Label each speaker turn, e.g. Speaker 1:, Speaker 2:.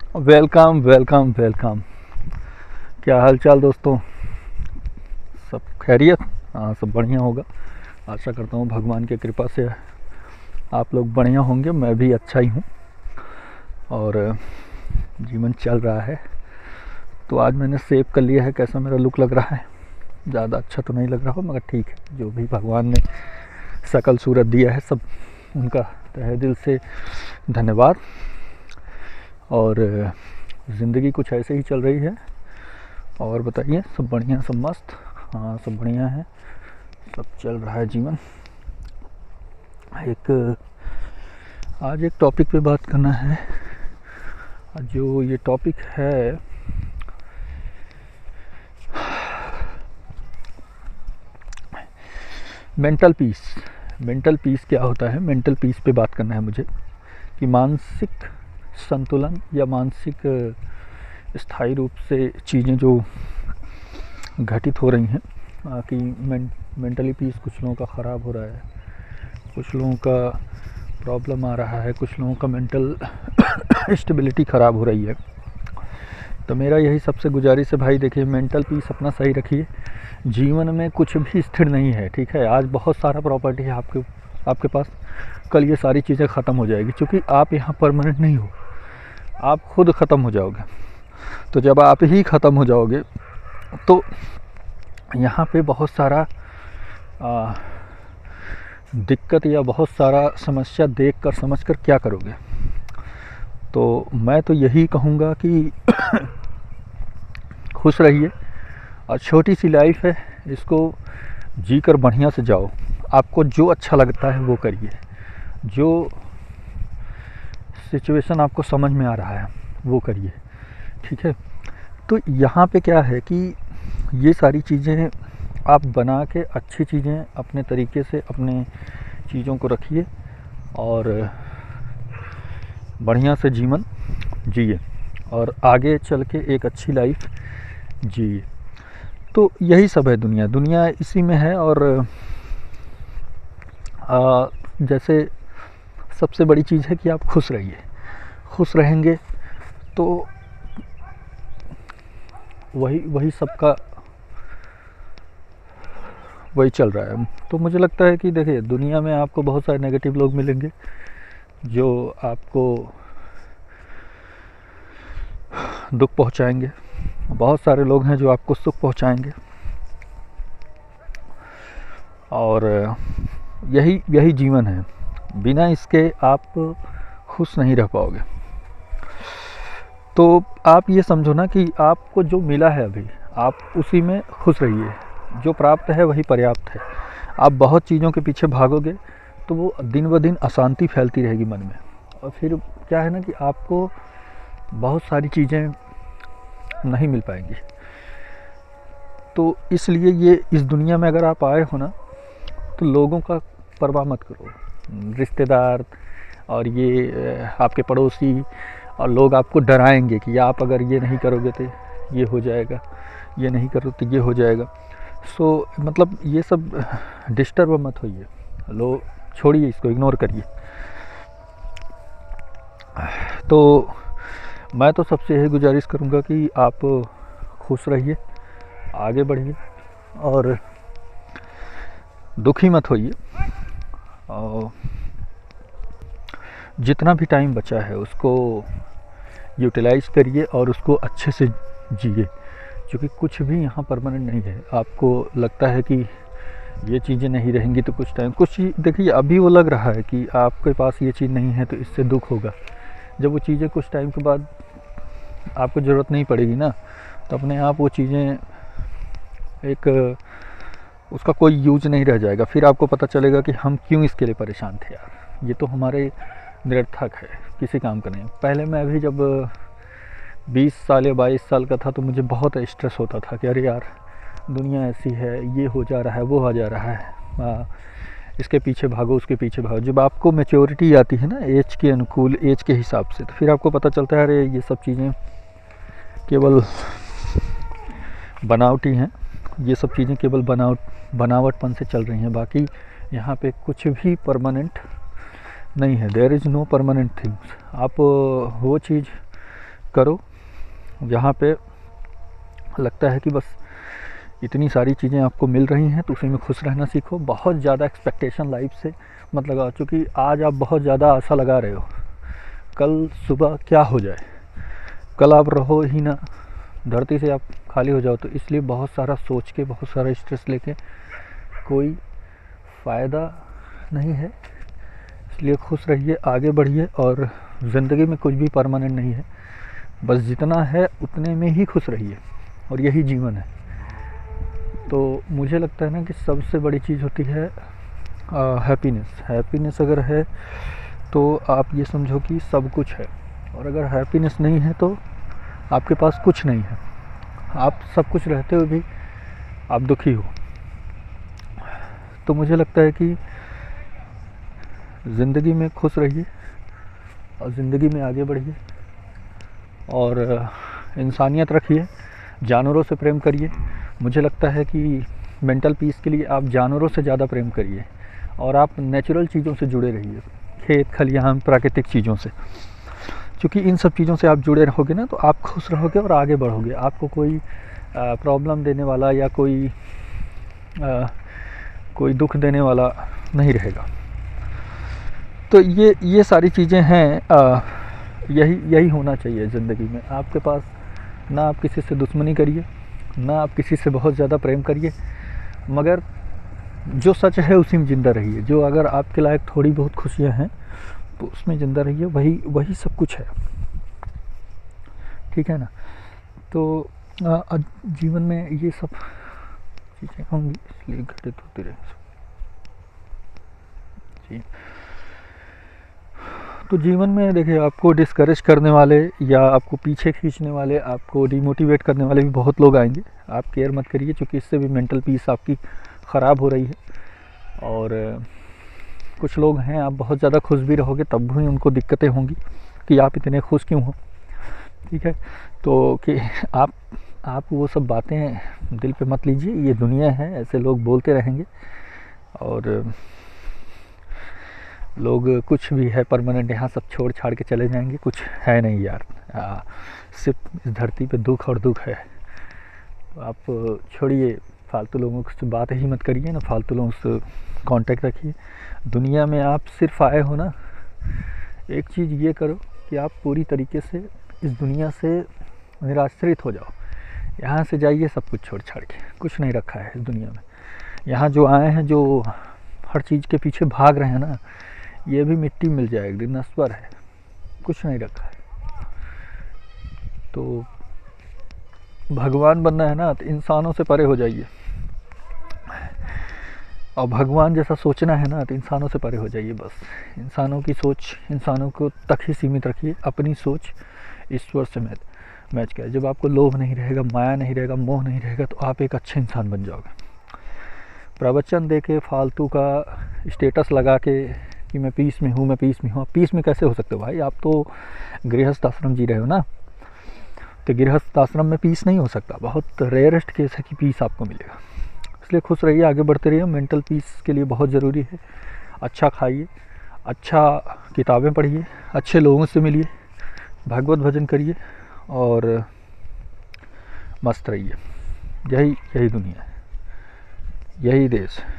Speaker 1: Welcome welcome welcome. क्या हाल चाल दोस्तों? सब खैरियत? हाँ, सब बढ़िया होगा। आशा करता हूँ भगवान की कृपा से आप लोग बढ़िया होंगे। मैं भी अच्छा ही हूँ और जीवन चल रहा है। तो आज मैंने सेव कर लिया है कैसा मेरा लुक लग रहा है। ज़्यादा अच्छा तो नहीं लग रहा हो मगर ठीक है, जो भी भगवान ने शकल सूरत दिया है सब उनका तहे दिल से धन्यवाद। और ज़िंदगी कुछ ऐसे ही चल रही है। और बताइए, सब बढ़िया, सब मस्त? हाँ, सब बढ़िया है, सब चल रहा है जीवन। आज एक टॉपिक पे बात करना है। जो ये टॉपिक है मेंटल पीस। मेंटल पीस क्या होता है, मेंटल पीस पे बात करना है मुझे कि मानसिक संतुलन या मानसिक स्थायी रूप से चीज़ें जो घटित हो रही हैं कि मेंटली पीस कुछ लोगों का ख़राब हो रहा है, कुछ लोगों का प्रॉब्लम आ रहा है, कुछ लोगों का मेंटल स्टेबिलिटी ख़राब हो रही है। तो मेरा यही सबसे गुजारिश है भाई, देखिए मेंटल पीस अपना सही रखिए। जीवन में कुछ भी स्थिर नहीं है, ठीक है। आज बहुत सारा प्रॉपर्टी है आपके पास, कल ये सारी चीज़ें ख़त्म हो जाएगी, क्योंकि आप यहाँ परमानेंट नहीं हो, आप खुद ख़त्म हो जाओगे। तो जब आप ही ख़त्म हो जाओगे तो यहाँ पे बहुत सारा दिक्कत या बहुत सारा समस्या देख कर समझ कर क्या करोगे। तो मैं तो यही कहूँगा कि खुश रहिए और छोटी सी लाइफ है, इसको जी कर बढ़िया से जाओ। आपको जो अच्छा लगता है वो करिए, जो सिचुएशन आपको समझ में आ रहा है वो करिए, ठीक है। तो यहाँ पे क्या है कि ये सारी चीज़ें आप बना के अच्छी चीज़ें अपने तरीके से अपने चीज़ों को रखिए और बढ़िया से जीवन जिए और आगे चल के एक अच्छी लाइफ जिए। तो यही सब है, दुनिया इसी में है। और जैसे सबसे बड़ी चीज़ है कि आप खुश रहिए। खुश रहेंगे तो वही सबका वही चल रहा है। तो मुझे लगता है कि देखिए, दुनिया में आपको बहुत सारे नेगेटिव लोग मिलेंगे जो आपको दुख पहुंचाएंगे, बहुत सारे लोग हैं जो आपको सुख पहुंचाएंगे। और यही जीवन है, बिना इसके आप खुश नहीं रह पाओगे। तो आप ये समझो ना कि आपको जो मिला है अभी, आप उसी में खुश रहिए। जो प्राप्त है वही पर्याप्त है। आप बहुत चीज़ों के पीछे भागोगे तो वो दिन ब दिन अशांति फैलती रहेगी मन में, और फिर क्या है ना कि आपको बहुत सारी चीज़ें नहीं मिल पाएंगी। तो इसलिए ये इस दुनिया में अगर आप आए हो ना, तो लोगों का परवाह मत करो। रिश्तेदार और ये आपके पड़ोसी और लोग आपको डराएंगे कि आप अगर ये नहीं करोगे तो ये हो जाएगा, ये नहीं करो तो ये हो जाएगा। सो मतलब ये सब डिस्टर्ब मत होइए, लो छोड़िए, इसको इग्नोर करिए। तो मैं तो सबसे यही गुजारिश करूँगा कि आप खुश रहिए, आगे बढ़िए और दुखी मत होइए। और जितना भी टाइम बचा है उसको यूटिलाइज़ करिए और उसको अच्छे से जिए, क्योंकि कुछ भी यहाँ परमानेंट नहीं है। आपको लगता है कि ये चीज़ें नहीं रहेंगी तो कुछ टाइम, कुछ देखिए अभी वो लग रहा है कि आपके पास ये चीज़ नहीं है तो इससे दुख होगा। जब वो चीज़ें कुछ टाइम के बाद आपको ज़रूरत नहीं पड़ेगी ना, तो अपने आप वो चीज़ें एक उसका कोई यूज नहीं रह जाएगा। फिर आपको पता चलेगा कि हम क्यों इसके लिए परेशान थे यार, ये तो हमारे निरर्थक है, किसी काम का नहीं। पहले मैं अभी जब 20 साल या 22 साल का था तो मुझे बहुत स्ट्रेस होता था कि अरे यार दुनिया ऐसी है, ये हो जा रहा है, वो हो जा रहा है, इसके पीछे भागो, उसके पीछे भागो। जब आपको मैच्योरिटी आती है ना एज के अनुकूल, एज के हिसाब से, तो फिर आपको पता चलता है अरे ये सब चीज़ें केवल बनावटी हैं, ये सब चीज़ें केवल बनावटपन से चल रही हैं। बाकी यहाँ पे कुछ भी परमानेंट नहीं है। There is no permanent things. आप वो चीज़ करो जहाँ पे लगता है कि बस इतनी सारी चीज़ें आपको मिल रही हैं तो उसी में खुश रहना सीखो। बहुत ज़्यादा एक्सपेक्टेशन लाइफ से मत लगाओ, क्योंकि आज आप बहुत ज़्यादा आशा लगा रहे हो कल सुबह क्या हो जाए, कल आप रहो ही ना, धरती से आप खाली हो जाओ। तो इसलिए बहुत सारा सोच के, बहुत सारा स्ट्रेस लेके कोई फ़ायदा नहीं है। इसलिए खुश रहिए, आगे बढ़िए। और ज़िंदगी में कुछ भी परमानेंट नहीं है, बस जितना है उतने में ही खुश रहिए, और यही जीवन है। तो मुझे लगता है ना कि सबसे बड़ी चीज़ होती है हैप्पीनेस। हैप्पीनेस अगर है तो आप ये समझो कि सब कुछ है, और अगर हैप्पीनेस नहीं है तो आपके पास कुछ नहीं है। आप सब कुछ रहते हुए भी आप दुखी हो। तो मुझे लगता है कि ज़िंदगी में खुश रहिए और ज़िंदगी में आगे बढ़िए, और इंसानियत रखिए, जानवरों से प्रेम करिए। मुझे लगता है कि मेंटल पीस के लिए आप जानवरों से ज़्यादा प्रेम करिए, और आप नेचुरल चीज़ों से जुड़े रहिए, खेत खलिहान प्राकृतिक चीज़ों से। क्योंकि इन सब चीज़ों से आप जुड़े रहोगे ना तो आप खुश रहोगे और आगे बढ़ोगे। आपको कोई प्रॉब्लम देने वाला या कोई दुख देने वाला नहीं रहेगा। तो ये सारी चीज़ें हैं, यही होना चाहिए ज़िंदगी में। आपके पास ना आप किसी से दुश्मनी करिए, ना आप किसी से बहुत ज़्यादा प्रेम करिए, मगर जो सच है उसी में ज़िंदा रहिए। जो अगर आपके लायक थोड़ी बहुत खुशियाँ हैं तो उसमें ज़िंदा रहिए, वही सब कुछ है। ठीक है ना। तो जीवन में ये सब चीज़ें होंगी, इसलिए घटित होती रहेंगी जी। तो जीवन में देखिए, आपको डिस्करेज करने वाले या आपको पीछे खींचने वाले, आपको डिमोटिवेट करने वाले भी बहुत लोग आएंगे। आप केयर मत करिए, क्योंकि इससे भी मेंटल पीस आपकी ख़राब हो रही है। और कुछ लोग हैं, आप बहुत ज़्यादा खुश भी रहोगे तब भी उनको दिक्कतें होंगी कि आप इतने खुश क्यों हो। ठीक है, तो कि आप वो सब बातें दिल पे मत लीजिए। ये दुनिया है, ऐसे लोग बोलते रहेंगे, और लोग कुछ भी है परमानेंट यहाँ सब छोड़ छाड़ के चले जाएंगे, कुछ है नहीं यार। सिर्फ इस धरती पे दुख और दुख है। तो आप छोड़िए, फालतू लोगों से बात ही मत करिए ना, फालतू लोगों से कांटेक्ट रखिए। दुनिया में आप सिर्फ आए हो ना, एक चीज़ ये करो कि आप पूरी तरीके से इस दुनिया से निराश्रित हो जाओ। यहाँ से जाइए सब कुछ छोड़ छाड़ के, कुछ नहीं रखा है इस दुनिया में। यहाँ जो आए हैं, जो हर चीज़ के पीछे भाग रहे हैं ना, ये भी मिट्टी मिल जाएगी, एक दिन नश्वर है, कुछ नहीं रखा है। तो भगवान बनना है ना तो इंसानों से परे हो जाइए, और भगवान जैसा सोचना है ना तो इंसानों से परे हो जाइए। बस इंसानों की सोच, इंसानों को तक ही सीमित रखिए। अपनी सोच ईश्वर से मैच करिए। जब आपको लोभ नहीं रहेगा, माया नहीं रहेगा, मोह नहीं रहेगा, तो आप एक अच्छे इंसान बन जाओगे। प्रवचन दे के, फालतू का स्टेटस लगा के कि मैं पीस में हूँ, मैं पीस में हूँ। आप पीस में कैसे हो सकते हो भाई? आप तो गृहस्थ आश्रम जी रहे हो ना, तो गृहस्थ आश्रम में पीस नहीं हो सकता। बहुत रेयरेस्ट केस है कि पीस आपको मिलेगा। इसलिए खुश रहिए, आगे बढ़ते रहिए। मेंटल पीस के लिए बहुत ज़रूरी है। अच्छा खाइए, अच्छा किताबें पढ़िए, अच्छे लोगों से मिलिए, भागवत भजन करिए, और मस्त रहिए। यही दुनिया है, यही देश है।